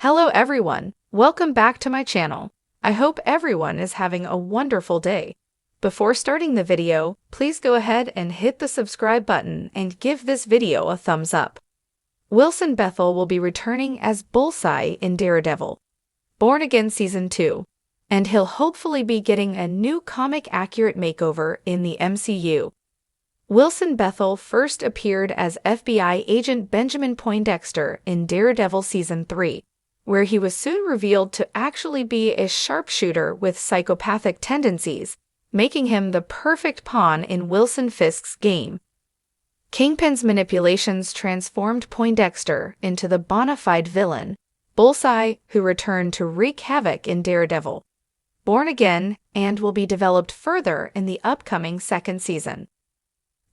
Hello everyone, welcome back to my channel. I hope everyone is having a wonderful day. Before starting the video, please go ahead and hit the subscribe button and give this video a thumbs up. Wilson Bethel will be returning as Bullseye in Daredevil, Born Again Season 2, and he'll hopefully be getting a new comic-accurate makeover in the MCU. Wilson Bethel first appeared as FBI agent Benjamin Poindexter in Daredevil Season 3, where he was soon revealed to actually be a sharpshooter with psychopathic tendencies, making him the perfect pawn in Wilson Fisk's game. Kingpin's manipulations transformed Poindexter into the bona fide villain, Bullseye, who returned to wreak havoc in Daredevil, Born Again, and will be developed further in the upcoming second season.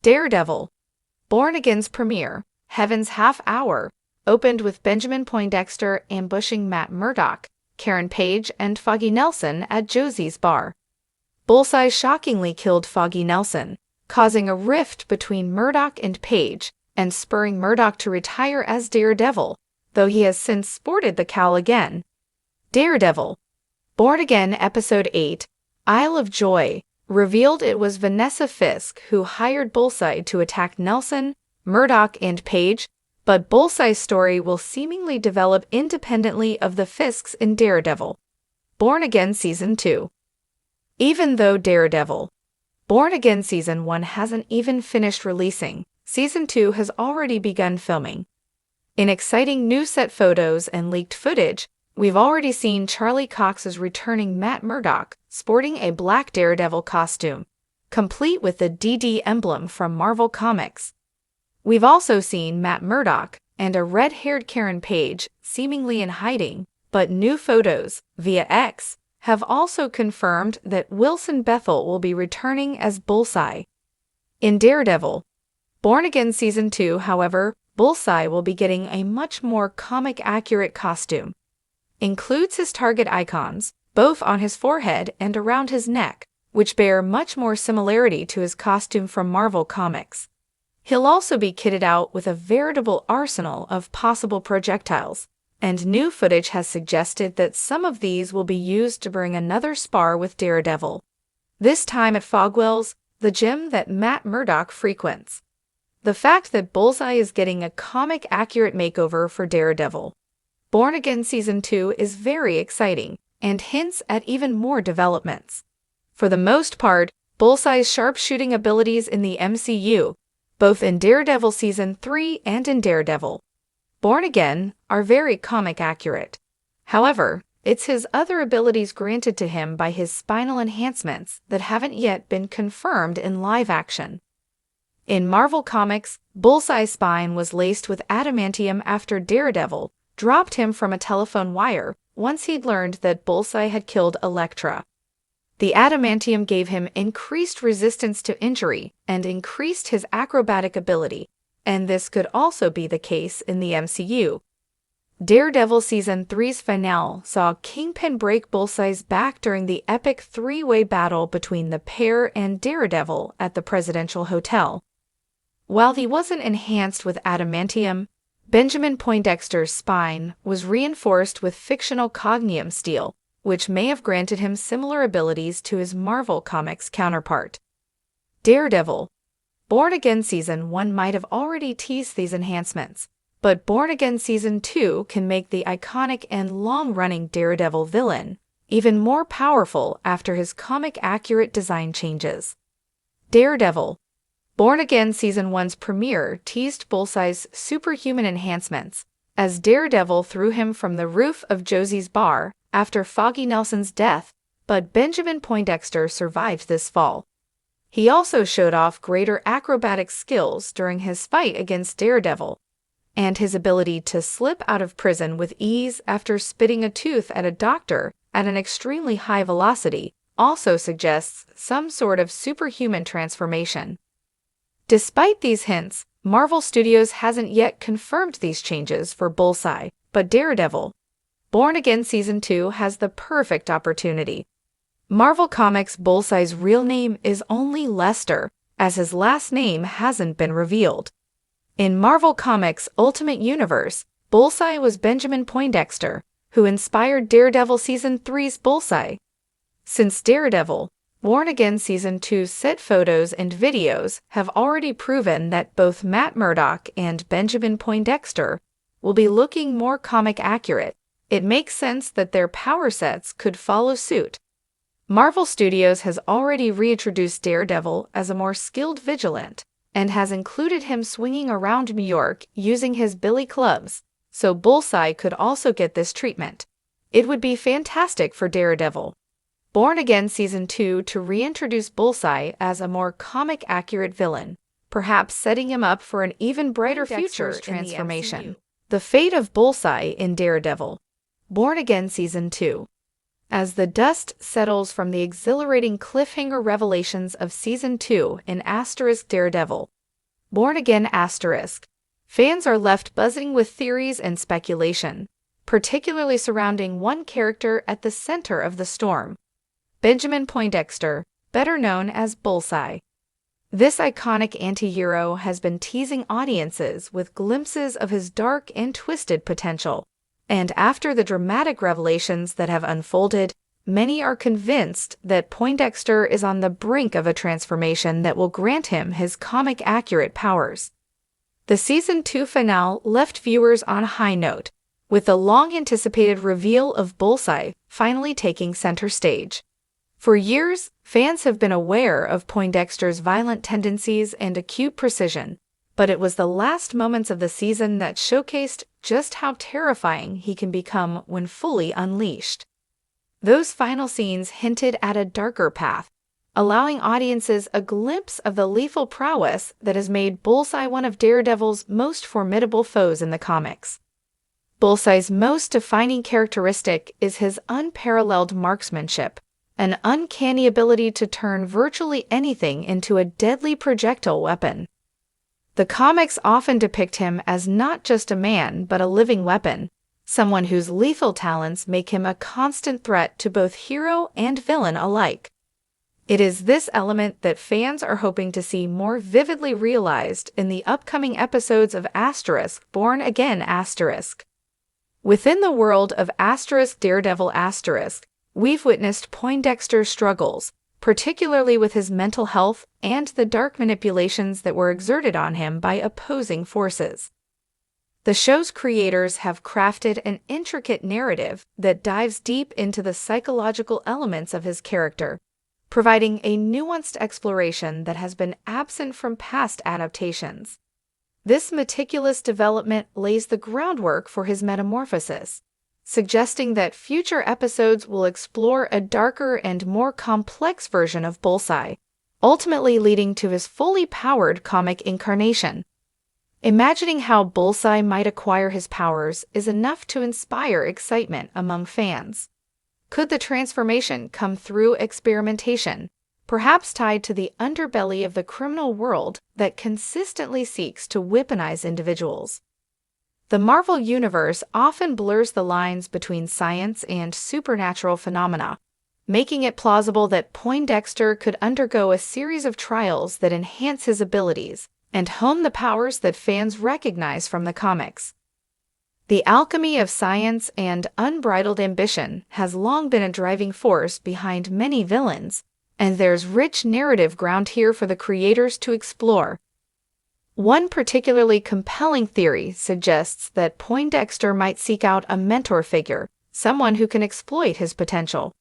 Daredevil, Born Again's premiere, Heaven's Half Hour, opened with Benjamin Poindexter ambushing Matt Murdock, Karen Page, and Foggy Nelson at Josie's bar. Bullseye shockingly killed Foggy Nelson, causing a rift between Murdock and Page, and spurring Murdock to retire as Daredevil, though he has since sported the cowl again. Daredevil, Born Again Episode 8, Isle of Joy, revealed it was Vanessa Fisk who hired Bullseye to attack Nelson, Murdock, and Page, but Bullseye's story will seemingly develop independently of the Fisks in Daredevil, Born Again Season 2. Even though Daredevil, Born Again Season 1 hasn't even finished releasing, Season 2 has already begun filming. In exciting new set photos and leaked footage, we've already seen Charlie Cox's returning Matt Murdock sporting a black Daredevil costume, complete with the DD emblem from Marvel Comics. We've also seen Matt Murdock and a red-haired Karen Page seemingly in hiding, but new photos, via X, have also confirmed that Wilson Bethel will be returning as Bullseye. In Daredevil, Born Again Season 2, however, Bullseye will be getting a much more comic-accurate costume. Includes his target icons, both on his forehead and around his neck, which bear much more similarity to his costume from Marvel Comics. He'll also be kitted out with a veritable arsenal of possible projectiles, and new footage has suggested that some of these will be used to bring another spar with Daredevil, this time at Fogwell's, the gym that Matt Murdock frequents. The fact that Bullseye is getting a comic-accurate makeover for Daredevil, Born Again Season 2 is very exciting, and hints at even more developments. For the most part, Bullseye's sharpshooting abilities in the MCU, both in Daredevil Season 3 and in Daredevil, Born Again, are very comic-accurate. However, it's his other abilities granted to him by his spinal enhancements that haven't yet been confirmed in live action. In Marvel Comics, Bullseye's spine was laced with adamantium after Daredevil dropped him from a telephone wire once he'd learned that Bullseye had killed Elektra. The adamantium gave him increased resistance to injury and increased his acrobatic ability, and this could also be the case in the MCU. Daredevil Season 3's finale saw Kingpin break Bullseye's back during the epic three-way battle between the pair and Daredevil at the Presidential Hotel. While he wasn't enhanced with adamantium, Benjamin Poindexter's spine was reinforced with fictional cognium steel, which may have granted him similar abilities to his Marvel Comics counterpart. Daredevil, Born Again Season 1 might have already teased these enhancements, but Born Again Season 2 can make the iconic and long-running Daredevil villain even more powerful after his comic-accurate design changes. Daredevil, Born Again Season 1's premiere teased Bullseye's superhuman enhancements, as Daredevil threw him from the roof of Josie's bar after Foggy Nelson's death, but Benjamin Poindexter survived this fall. He also showed off greater acrobatic skills during his fight against Daredevil, and his ability to slip out of prison with ease after spitting a tooth at a doctor at an extremely high velocity also suggests some sort of superhuman transformation. Despite these hints, Marvel Studios hasn't yet confirmed these changes for Bullseye, but Daredevil, Born Again Season 2 has the perfect opportunity. Marvel Comics' Bullseye's real name is only Lester, as his last name hasn't been revealed. In Marvel Comics' Ultimate Universe, Bullseye was Benjamin Poindexter, who inspired Daredevil Season 3's Bullseye. Since Daredevil, Born Again Season 2's set photos and videos have already proven that both Matt Murdock and Benjamin Poindexter will be looking more comic accurate, it makes sense that their power sets could follow suit. Marvel Studios has already reintroduced Daredevil as a more skilled vigilant and has included him swinging around New York using his billy clubs, so Bullseye could also get this treatment. It would be fantastic for Daredevil. Born Again Season 2 to reintroduce Bullseye as a more comic-accurate villain, perhaps setting him up for an even brighter future transformation. The fate of Bullseye in Daredevil. Born Again Season 2. As the dust settles from the exhilarating cliffhanger revelations of Season 2 in Daredevil, Born Again fans are left buzzing with theories and speculation, particularly surrounding one character at the center of the storm, Benjamin Poindexter, better known as Bullseye. This iconic anti-hero has been teasing audiences with glimpses of his dark and twisted potential. And after the dramatic revelations that have unfolded, many are convinced that Poindexter is on the brink of a transformation that will grant him his comic-accurate powers. The Season 2 finale left viewers on a high note, with the long-anticipated reveal of Bullseye finally taking center stage. For years, fans have been aware of Poindexter's violent tendencies and acute precision, but it was the last moments of the season that showcased just how terrifying he can become when fully unleashed. Those final scenes hinted at a darker path, allowing audiences a glimpse of the lethal prowess that has made Bullseye one of Daredevil's most formidable foes in the comics. Bullseye's most defining characteristic is his unparalleled marksmanship, an uncanny ability to turn virtually anything into a deadly projectile weapon. The comics often depict him as not just a man but a living weapon, someone whose lethal talents make him a constant threat to both hero and villain alike. It is this element that fans are hoping to see more vividly realized in the upcoming episodes of Born Again *. Within the world of Daredevil *, we've witnessed Poindexter's struggles, particularly with his mental health and the dark manipulations that were exerted on him by opposing forces. The show's creators have crafted an intricate narrative that dives deep into the psychological elements of his character, providing a nuanced exploration that has been absent from past adaptations. This meticulous development lays the groundwork for his metamorphosis, suggesting that future episodes will explore a darker and more complex version of Bullseye, ultimately leading to his fully powered comic incarnation. Imagining how Bullseye might acquire his powers is enough to inspire excitement among fans. Could the transformation come through experimentation, perhaps tied to the underbelly of the criminal world that consistently seeks to weaponize individuals? The Marvel Universe often blurs the lines between science and supernatural phenomena, making it plausible that Poindexter could undergo a series of trials that enhance his abilities and hone the powers that fans recognize from the comics. The alchemy of science and unbridled ambition has long been a driving force behind many villains, and there's rich narrative ground here for the creators to explore. One particularly compelling theory suggests that Poindexter might seek out a mentor figure, someone who can exploit his potential.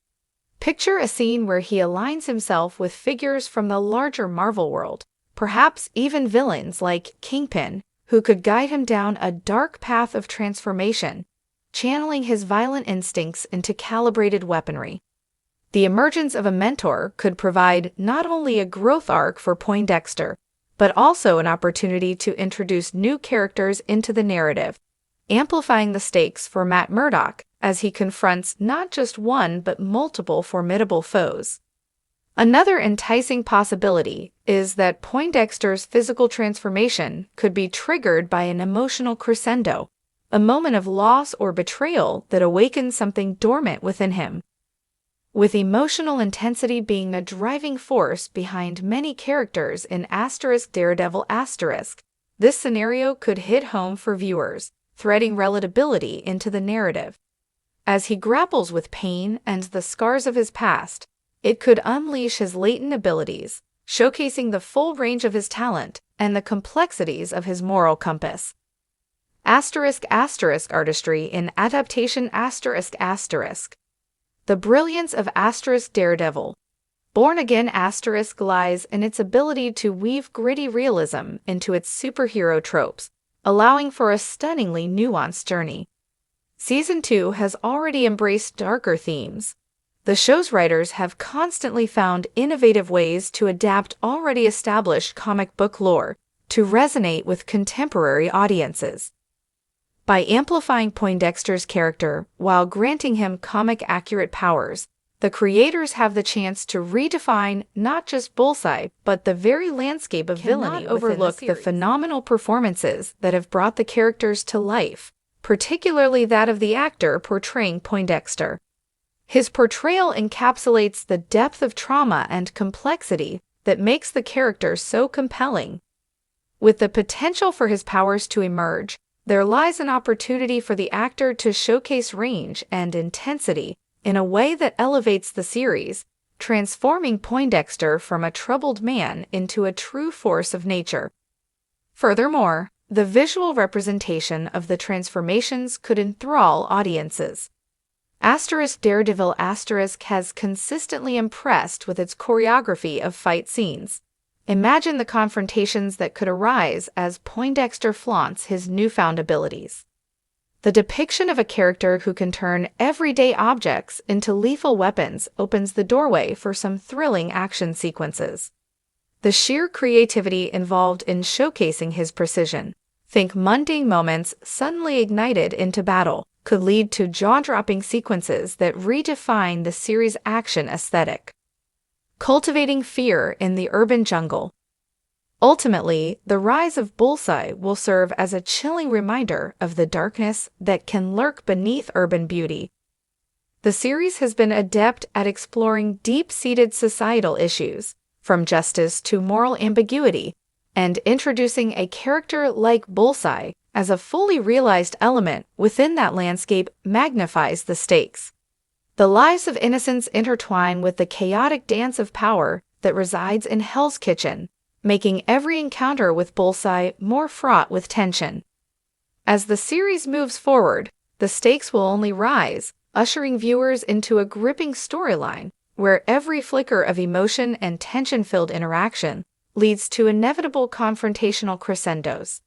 Picture a scene where he aligns himself with figures from the larger Marvel world, perhaps even villains like Kingpin, who could guide him down a dark path of transformation, channeling his violent instincts into calibrated weaponry. The emergence of a mentor could provide not only a growth arc for Poindexter, but also an opportunity to introduce new characters into the narrative, amplifying the stakes for Matt Murdock as he confronts not just one but multiple formidable foes. Another enticing possibility is that Poindexter's physical transformation could be triggered by an emotional crescendo, a moment of loss or betrayal that awakens something dormant within him. With emotional intensity being a driving force behind many characters in Daredevil *, this scenario could hit home for viewers, threading relatability into the narrative. As he grapples with pain and the scars of his past, it could unleash his latent abilities, showcasing the full range of his talent and the complexities of his moral compass. Artistry in adaptation. The brilliance of Daredevil. Born Again lies in its ability to weave gritty realism into its superhero tropes, allowing for a stunningly nuanced journey. Season 2 has already embraced darker themes. The show's writers have constantly found innovative ways to adapt already established comic book lore to resonate with contemporary audiences. By amplifying Poindexter's character while granting him comic-accurate powers, the creators have the chance to redefine not just Bullseye, but the very landscape of villainy. Cannot overlook the phenomenal performances that have brought the characters to life, particularly that of the actor portraying Poindexter. His portrayal encapsulates the depth of trauma and complexity that makes the character so compelling. With the potential for his powers to emerge, there lies an opportunity for the actor to showcase range and intensity in a way that elevates the series, transforming Poindexter from a troubled man into a true force of nature. Furthermore, the visual representation of the transformations could enthrall audiences. Daredevil has consistently impressed with its choreography of fight scenes. Imagine the confrontations that could arise as Poindexter flaunts his newfound abilities. The depiction of a character who can turn everyday objects into lethal weapons opens the doorway for some thrilling action sequences. The sheer creativity involved in showcasing his precision, think mundane moments suddenly ignited into battle, could lead to jaw-dropping sequences that redefine the series' action aesthetic. Cultivating fear in the urban jungle. Ultimately, the rise of Bullseye will serve as a chilling reminder of the darkness that can lurk beneath urban beauty. The series has been adept at exploring deep-seated societal issues, from justice to moral ambiguity, and introducing a character like Bullseye as a fully realized element within that landscape magnifies the stakes. The lives of innocents intertwine with the chaotic dance of power that resides in Hell's Kitchen, making every encounter with Bullseye more fraught with tension. As the series moves forward, the stakes will only rise, ushering viewers into a gripping storyline where every flicker of emotion and tension-filled interaction leads to inevitable confrontational crescendos.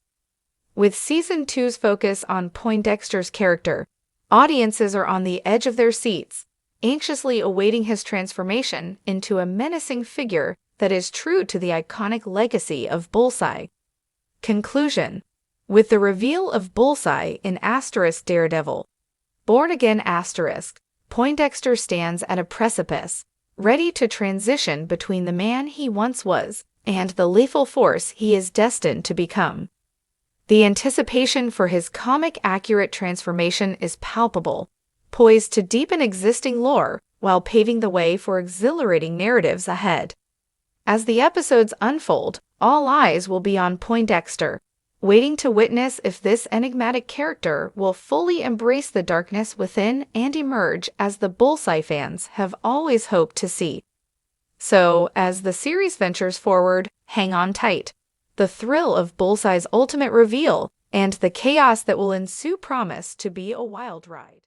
With Season 2's focus on Poindexter's character, audiences are on the edge of their seats, anxiously awaiting his transformation into a menacing figure that is true to the iconic legacy of Bullseye. Conclusion. With the reveal of Bullseye in Daredevil, Born Again Poindexter stands at a precipice, ready to transition between the man he once was and the lethal force he is destined to become. The anticipation for his comic-accurate transformation is palpable, poised to deepen existing lore while paving the way for exhilarating narratives ahead. As the episodes unfold, all eyes will be on Poindexter, waiting to witness if this enigmatic character will fully embrace the darkness within and emerge as the Bullseye fans have always hoped to see. So, as the series ventures forward, hang on tight. The thrill of Bullseye's ultimate reveal and the chaos that will ensue promise to be a wild ride.